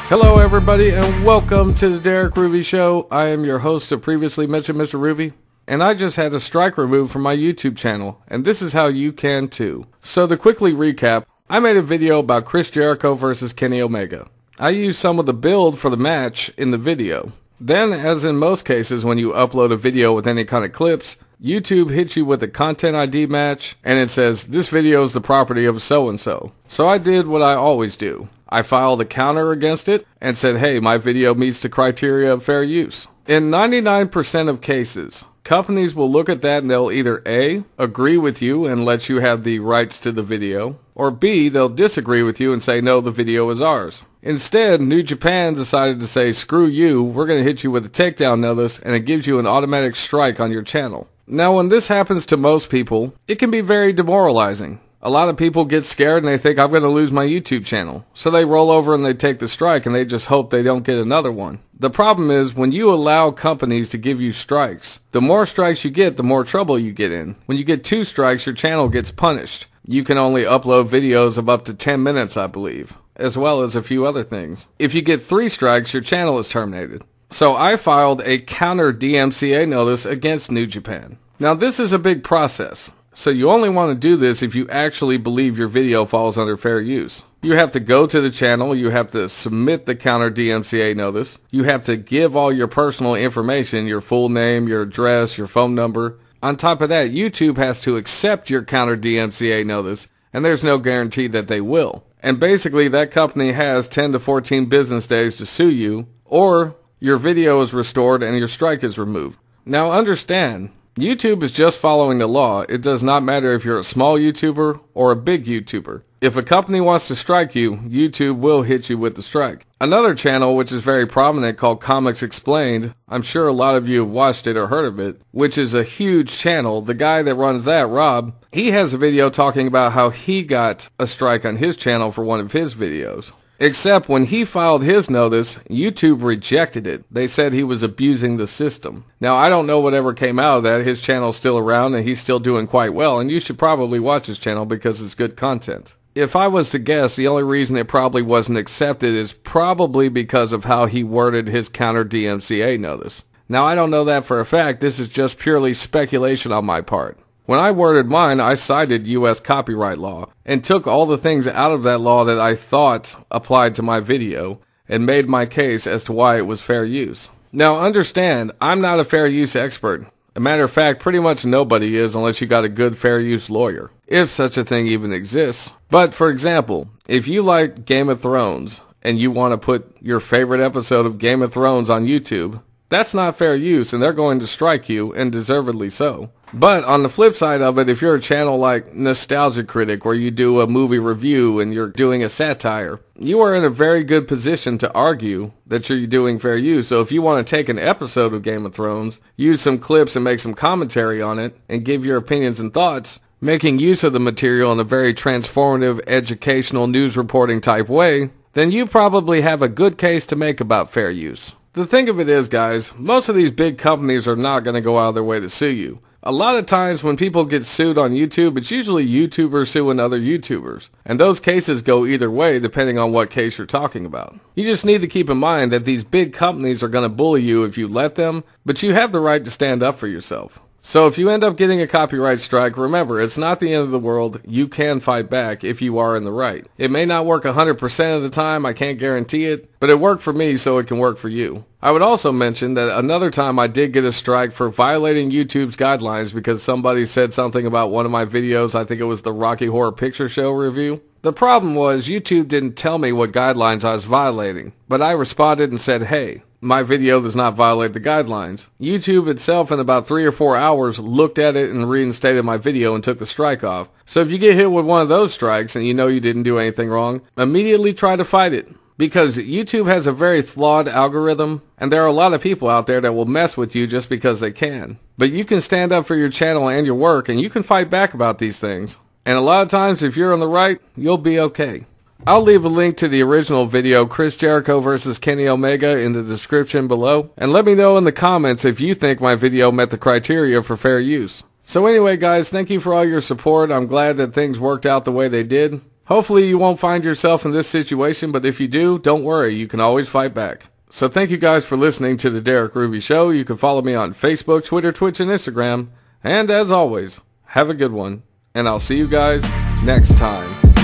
Hello everybody and welcome to the Derek Ruby Show. I am your host of Previously Mentioned Mr. Ruby, and I just had a strike removed from my YouTube channel, and this is how you can too. So to quickly recap, I made a video about Chris Jericho versus Kenny Omega. I used some of the build for the match in the video. Then, as in most cases when you upload a video with any kind of clips, YouTube hits you with a content ID match and it says this video is the property of so-and-so. So I did what I always do. I filed a counter against it and said, hey, my video meets the criteria of fair use. In 99% of cases, companies will look at that and they'll either A, agree with you and let you have the rights to the video, or B, they'll disagree with you and say, no, the video is ours. Instead, New Japan decided to say, screw you, we're going to hit you with a takedown notice, and it gives you an automatic strike on your channel. Now, when this happens to most people, it can be very demoralizing. A lot of people get scared and they think, I'm going to lose my YouTube channel. So they roll over and they take the strike and they just hope they don't get another one. The problem is when you allow companies to give you strikes, the more strikes you get, the more trouble you get in. When you get 2 strikes, your channel gets punished. You can only upload videos of up to 10 minutes, I believe, as well as a few other things. If you get 3 strikes, your channel is terminated. So I filed a counter DMCA notice against New Japan. Now this is a big process. So you only want to do this if you actually believe your video falls under fair use. You have to go to the channel, you have to submit the counter DMCA notice, you have to give all your personal information, your full name, your address, your phone number. On top of that, YouTube has to accept your counter DMCA notice, and there's no guarantee that they will. And basically that company has 10 to 14 business days to sue you, or your video is restored and your strike is removed. Now understand, YouTube is just following the law. It does not matter if you're a small YouTuber or a big YouTuber. If a company wants to strike you, YouTube will hit you with the strike. Another channel which is very prominent called Comics Explained, I'm sure a lot of you have watched it or heard of it, which is a huge channel. The guy that runs that, Rob, he has a video talking about how he got a strike on his channel for one of his videos. Except when he filed his notice, YouTube rejected it. They said he was abusing the system. Now, I don't know whatever came out of that. His channel's still around and he's still doing quite well, and you should probably watch his channel because it's good content. If I was to guess, the only reason it probably wasn't accepted is probably because of how he worded his counter DMCA notice. Now, I don't know that for a fact. This is just purely speculation on my part. When I worded mine, I cited U.S. copyright law and took all the things out of that law that I thought applied to my video and made my case as to why it was fair use. Now understand, I'm not a fair use expert. A matter of fact, pretty much nobody is unless you got a good fair use lawyer, if such a thing even exists. But for example, if you like Game of Thrones and you want to put your favorite episode of Game of Thrones on YouTube, that's not fair use and they're going to strike you, and deservedly so. But on the flip side of it, if you're a channel like Nostalgia Critic where you do a movie review and you're doing a satire, you are in a very good position to argue that you're doing fair use. So if you want to take an episode of Game of Thrones, use some clips and make some commentary on it and give your opinions and thoughts, making use of the material in a very transformative, educational, news reporting type way, then you probably have a good case to make about fair use. The thing of it is, guys, most of these big companies are not going to go out of their way to sue you. A lot of times when people get sued on YouTube, it's usually YouTubers suing other YouTubers. And those cases go either way depending on what case you're talking about. You just need to keep in mind that these big companies are going to bully you if you let them, but you have the right to stand up for yourself. So if you end up getting a copyright strike, remember, it's not the end of the world. You can fight back if you are in the right. It may not work 100% of the time, I can't guarantee it, but it worked for me, so it can work for you. I would also mention that another time I did get a strike for violating YouTube's guidelines because somebody said something about one of my videos. I think it was the Rocky Horror Picture Show review. The problem was YouTube didn't tell me what guidelines I was violating, but I responded and said, hey, my video does not violate the guidelines. YouTube itself in about 3 or 4 hours looked at it and reinstated my video and took the strike off. So if you get hit with one of those strikes and you know you didn't do anything wrong, immediately try to fight it. Because YouTube has a very flawed algorithm, and there are a lot of people out there that will mess with you just because they can. But you can stand up for your channel and your work, and you can fight back about these things. And a lot of times, if you're on the right, you'll be okay. I'll leave a link to the original video, Chris Jericho versus Kenny Omega, in the description below. And let me know in the comments if you think my video met the criteria for fair use. So anyway, guys, thank you for all your support. I'm glad that things worked out the way they did. Hopefully you won't find yourself in this situation, but if you do, don't worry, you can always fight back. So thank you guys for listening to the Derek Ruby Show. You can follow me on Facebook, Twitter, Twitch, and Instagram. And as always, have a good one, and I'll see you guys next time.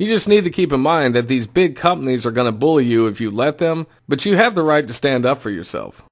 You just need to keep in mind that these big companies are going to bully you if you let them, but you have the right to stand up for yourself.